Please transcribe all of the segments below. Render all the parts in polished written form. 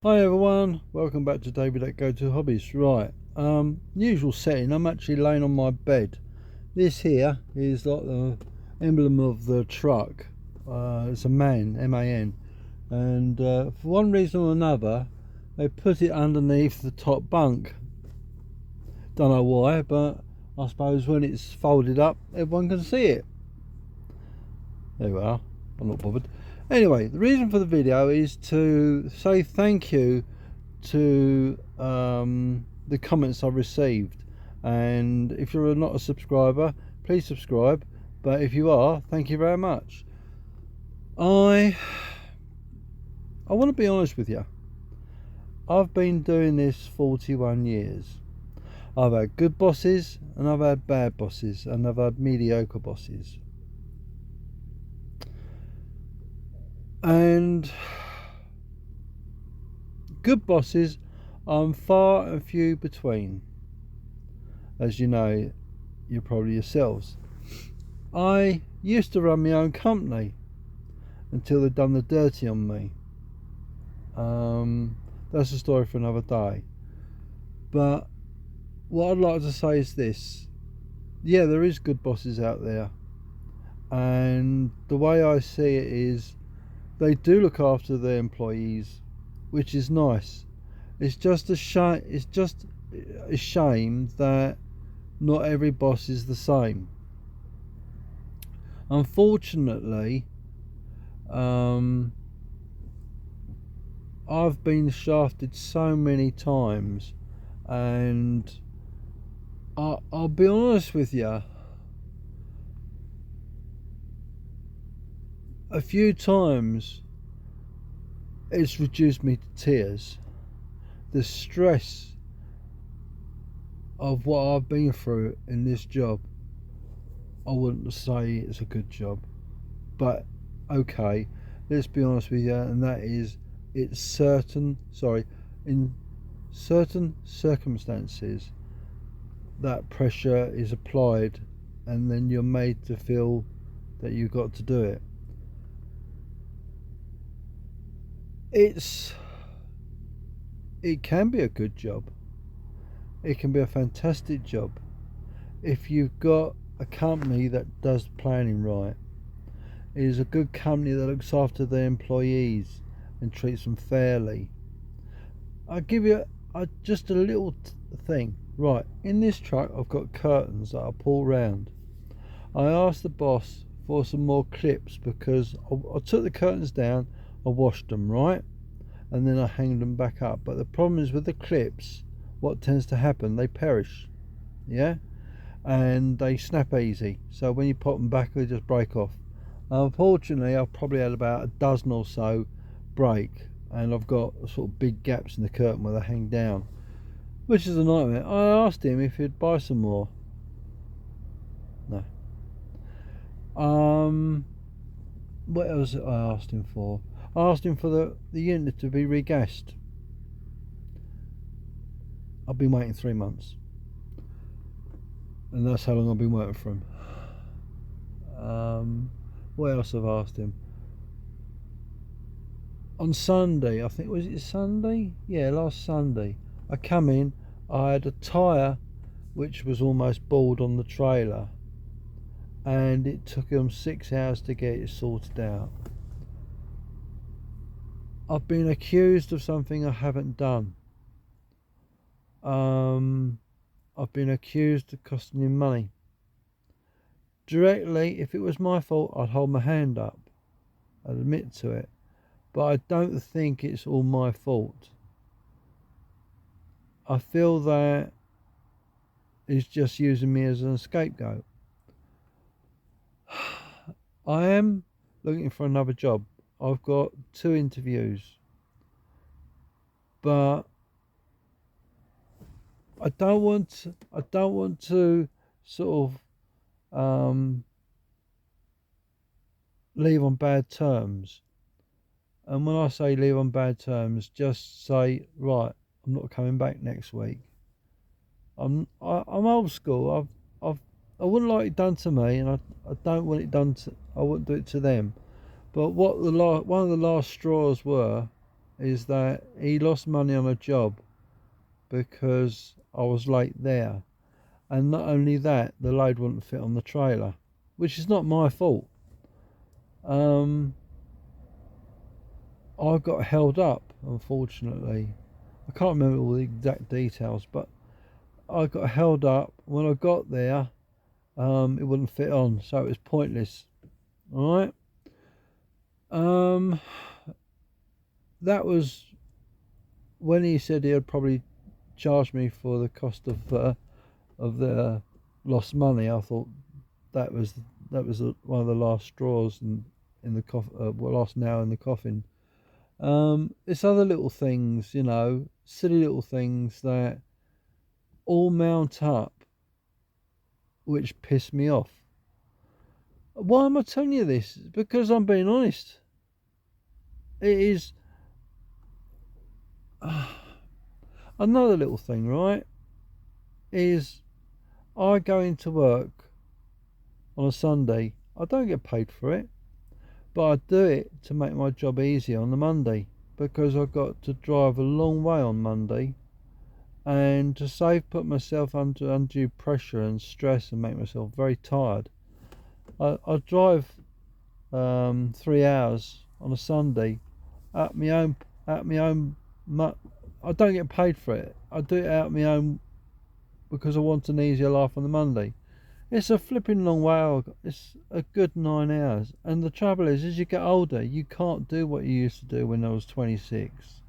Hi everyone, welcome back to David at Go To Hobbies. Right, usual setting. I'm actually laying on my bed. This here is like the emblem of the truck. It's a man, M-A-N, and for one reason or another, they put it underneath the top bunk. Don't know why, but I suppose when it's folded up, everyone can see it. There we are. I'm not bothered. Anyway, the reason for the video is to say thank you to the comments I've received, and if you're not a subscriber, please subscribe, but if you are, thank you very much. I want to be honest with you. I've been doing this 41 years. I've had good bosses and I've had bad bosses and I've had mediocre bosses, and good bosses I'm far and few between, as you know, you probably yourselves. I used to run my own company until they'd done the dirty on me. That's a story for another day. But what I'd like to say is this: yeah, there is good bosses out there, and the way I see it is they do look after their employees, which is nice. It's just a shame. It's just a shame that not every boss is the same. Unfortunately, I've been shafted so many times, and I'll be honest with you. A few times, it's reduced me to tears. The stress of what I've been through in this job. I wouldn't say it's a good job, but okay, let's be honest with you, and that is, in certain circumstances, that pressure is applied, and then you're made to feel that you've got to do it. It can be a good job. It can be a fantastic job if you've got a company that does planning right. It is a good company that looks after their employees and treats them fairly. I'll give you just a little thing. Right, in this truck I've got curtains that I pull round. I asked the boss for some more clips because I took the curtains down, I washed them, right? And then I hanged them back up. But the problem is with the clips, what tends to happen, they perish, yeah? And they snap easy. So when you pop them back, they just break off. Unfortunately, I've probably had about a dozen or so break, and I've got sort of big gaps in the curtain where they hang down, which is a nightmare. I asked him if he'd buy some more. No. What else did I asked him for? I asked him for the unit to be regassed. I've been waiting 3 months, and that's how long I've been waiting for him. What else have I asked him? On Sunday, I think, was it Sunday? Yeah, last Sunday. I come in, I had a tyre which was almost bald on the trailer, and it took them 6 hours to get it sorted out. I've been accused of something I haven't done. I've been accused of costing him money. Directly, if it was my fault, I'd hold my hand up. I'd admit to it. But I don't think it's all my fault. I feel that he's just using me as a scapegoat. I am looking for another job. I've got 2 interviews. But I don't want to sort of leave on bad terms. And when I say leave on bad terms, just say, right, I'm not coming back next week. I'm old school. I wouldn't like it done to me, and I don't want it done to. I wouldn't do it to them. But one of the last straws were, is that he lost money on a job because I was late there. And not only that, the load wouldn't fit on the trailer, which is not my fault. I got held up, unfortunately. I can't remember all the exact details, but I got held up. When I got there, it wouldn't fit on, so it was pointless. All right. That was when he said he had probably charged me for the cost of the lost money. I thought that was one of the last straws in the last nail in the coffin. It's other little things, silly little things that all mount up, which piss me off. Why am I telling you this? Because I'm being honest. It is another little thing, right? Is I go into work on a Sunday. I don't get paid for it, but I do it to make my job easier on the Monday, because I've got to drive a long way on Monday, and to put myself under undue pressure and stress and make myself very tired. I drive 3 hours on a Sunday at my own. I don't get paid for it. I do it out my own because I want an easier life on the Monday. It's a flipping long way. It's a good 9 hours. And the trouble is, as you get older, you can't do what you used to do when I was 26.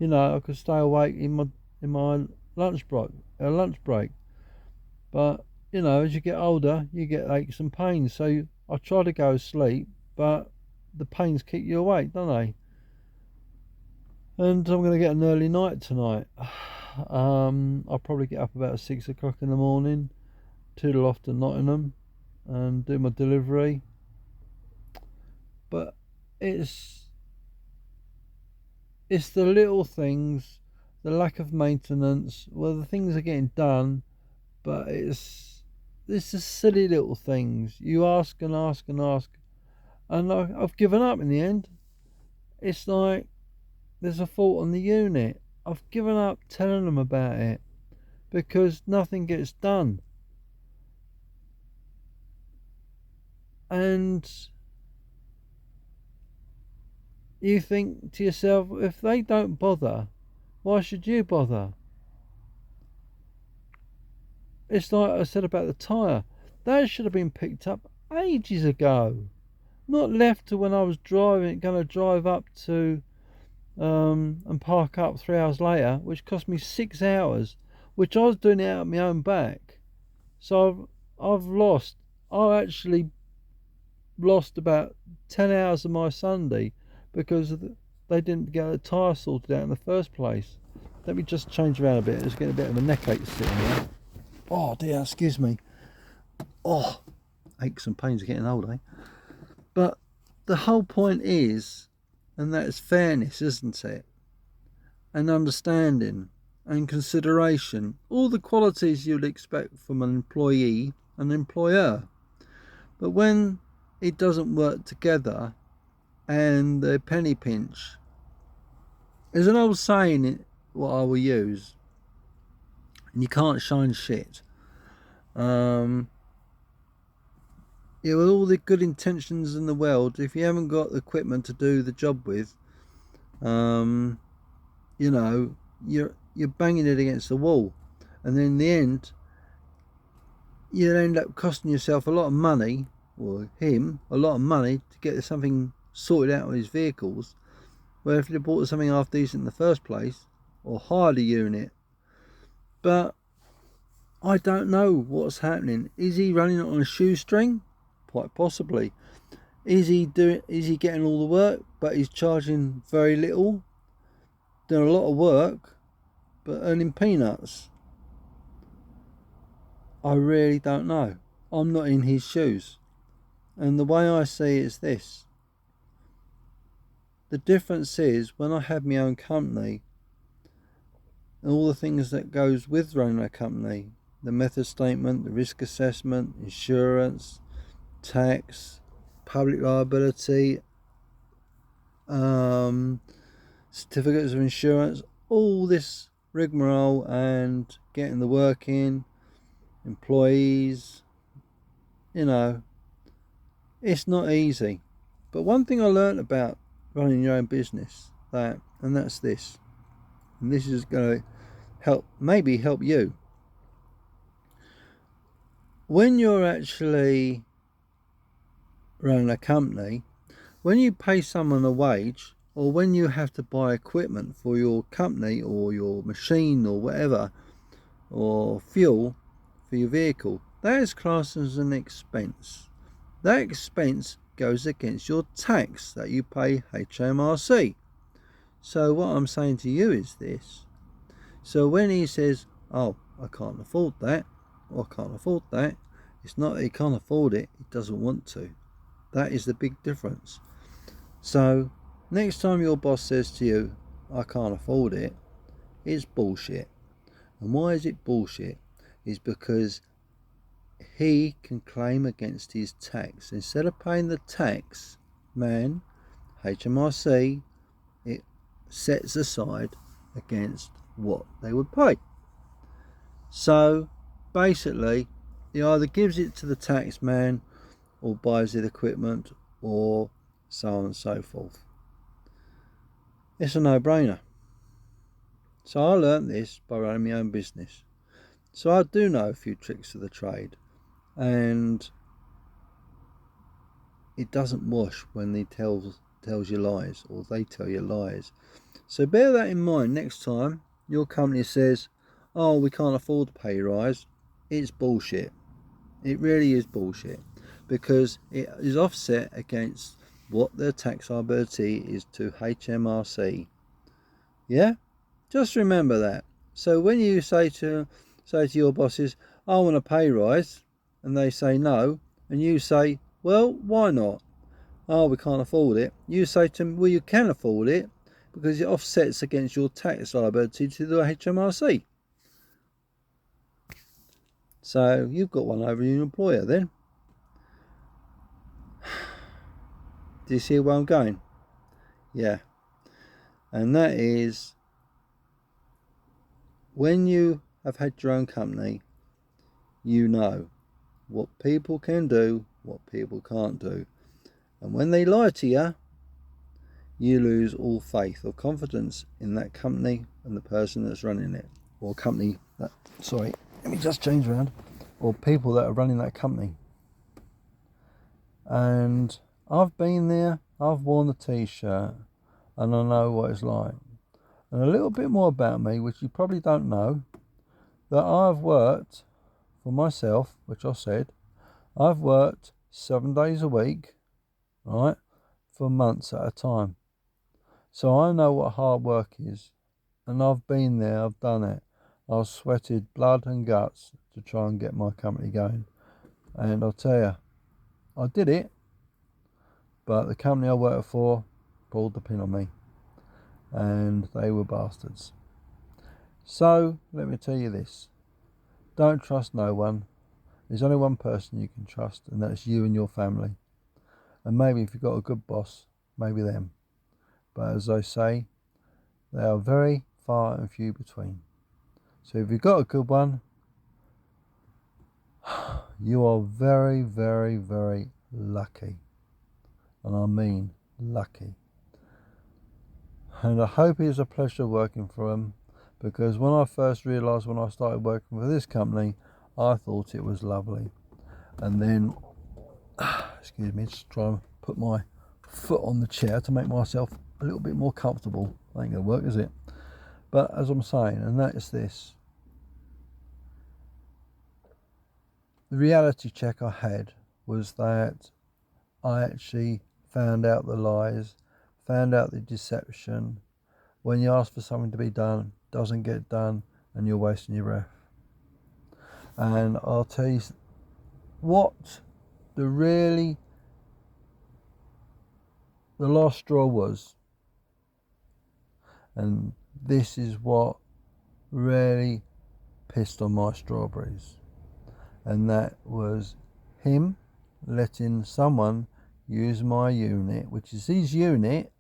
I could stay awake in my lunch break. But as you get older, you get aches and pains. So I try to go to sleep, but the pains keep you awake, don't they? And I'm going to get an early night tonight. I'll probably get up about 6 o'clock in the morning, toodle off to Nottingham and do my delivery. But it's the little things, the lack of maintenance. Well, the things are getting done, but it's the silly little things. You ask and ask and ask, and I've given up in the end. It's like there's a fault on the unit. I've given up telling them about it because nothing gets done. And you think to yourself, if they don't bother, why should you bother? It's like I said about the tyre. That should have been picked up ages ago. Not left to when I was going to drive up to and park up 3 hours later, which cost me 6 hours, which I was doing it out of my own back. So I actually lost about 10 hours of my Sunday because they didn't get the tyre sorted out in the first place. Let me just change around a bit. It's getting a bit of a neck ache sitting here. Oh dear, excuse me. Oh, aches and pains are getting old, eh? But the whole point is, and that is fairness, isn't it? And understanding and consideration. All the qualities you'd expect from an employee and employer. But when it doesn't work together and the penny pinch, there's an old saying what I will use, and you can't shine shit. With all the good intentions in the world, if you haven't got the equipment to do the job with, you're banging it against the wall, and then in the end, you end up costing yourself a lot of money, or him a lot of money, to get something sorted out on his vehicles. Where if you bought something half decent in the first place, or hired a unit. But I don't know what's happening. Is he running it on a shoestring? Quite possibly. Is he getting all the work, but he's charging very little, doing a lot of work, but earning peanuts? I really don't know. I'm not in his shoes. And the way I see it is this. The difference is, when I have my own company, and all the things that goes with running a company, the method statement, the risk assessment, insurance, tax, public liability, certificates of insurance, all this rigmarole, and getting the work in, employees, it's not easy. But one thing I learned about running your own business, that's this, and this is going to maybe help you. When you're actually running a company, when you pay someone a wage, or when you have to buy equipment for your company or your machine or whatever, or fuel for your vehicle, that is classed as an expense. That expense goes against your tax that you pay HMRC. So what I'm saying to you is this. So when he says, oh, I can't afford that, or I can't afford that, it's not that he can't afford it, he doesn't want to. That is the big difference. So next time your boss says to you, I can't afford it, it's bullshit. And why is it bullshit? Is because he can claim against his tax. Instead of paying the tax, HMRC, it sets aside against what they would pay. So basically, he either gives it to the tax man or buys the equipment, or so on and so forth. It's a no-brainer. So I learnt this by running my own business. So I do know a few tricks of the trade, and it doesn't wash when he tells you lies, or they tell you lies. So bear that in mind next time your company says, oh, we can't afford the pay rise. It's bullshit. It really is bullshit, because it is offset against what their tax liability is to HMRC. Yeah? Just remember that. So when you say to your bosses, I want a pay rise, and they say no, and you say, well, why not? Oh, we can't afford it. You say to them, well, you can afford it because it offsets against your tax liability to the HMRC. So you've got one over your employer then. Do you see where I'm going? Yeah. And that is, when you have had your own company, you know what people can do, what people can't do. And when they lie to you, you lose all faith or confidence in that company and the person that's running it. Or company that, sorry, let me just change around. Or people that are running that company. And I've been there, I've worn the t-shirt, and I know what it's like. And a little bit more about me, which you probably don't know, that I've worked for myself, which I said, I've worked 7 days a week, right, for months at a time. So I know what hard work is, and I've been there, I've done it. I've sweated blood and guts to try and get my company going. And I'll tell you, I did it, but the company I worked for pulled the pin on me, and they were bastards. So let me tell you this, don't trust no one. There's only one person you can trust, and that's you and your family. And maybe if you've got a good boss, maybe them. But as I say, they are very far and few between. So if you've got a good one, you are very, very, very lucky. And I mean lucky. And I hope it's a pleasure working for them, because when I first realised when I started working for this company, I thought it was lovely. And then, excuse me, just try and put my foot on the chair to make myself a little bit more comfortable. That ain't gonna work, is it? But as I'm saying, and that is this, the reality check I had was that I actually found out the lies, found out the deception. When you ask for something to be done, doesn't get done, and you're wasting your breath. And I'll tell you what the last straw was, and this is what really pissed on my strawberries, and that was him letting someone use my unit, which is his unit,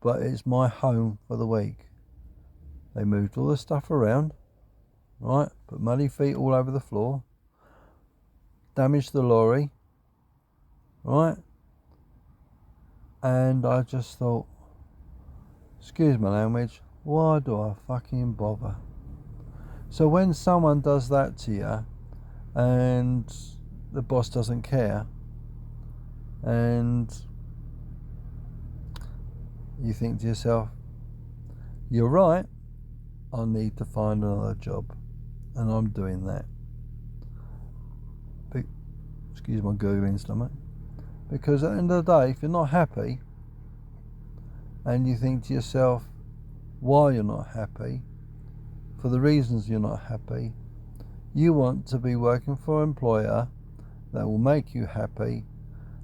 but it's my home for the week. They moved all the stuff around, right? Put muddy feet all over the floor, damaged the lorry, right? And I just thought, excuse my language, why do I fucking bother? So when someone does that to you and the boss doesn't care, and you think to yourself, you're right, I need to find another job, and I'm doing that. Excuse my gurgling stomach. Because at the end of the day, if you're not happy, and you think to yourself why you're not happy, for the reasons you're not happy, you want to be working for an employer that will make you happy,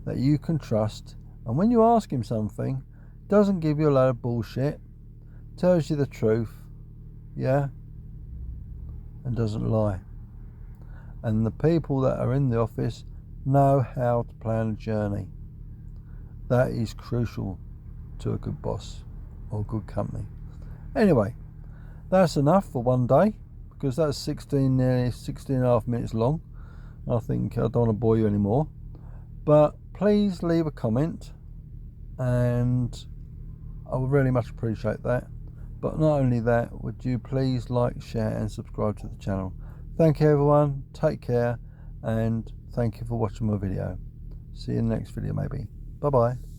that you can trust, and when you ask him something, doesn't give you a load of bullshit, tells you the truth, yeah, and doesn't lie. And the people that are in the office know how to plan a journey. That is crucial to a good boss or good company. Anyway, that's enough for one day, because that's nearly 16 and a half minutes long. I think I don't want to bore you anymore, but please leave a comment, and I would really much appreciate that. But not only that, would you please like, share and subscribe to the channel. Thank you everyone, take care, and thank you for watching my video. See you in the next video maybe. Bye bye.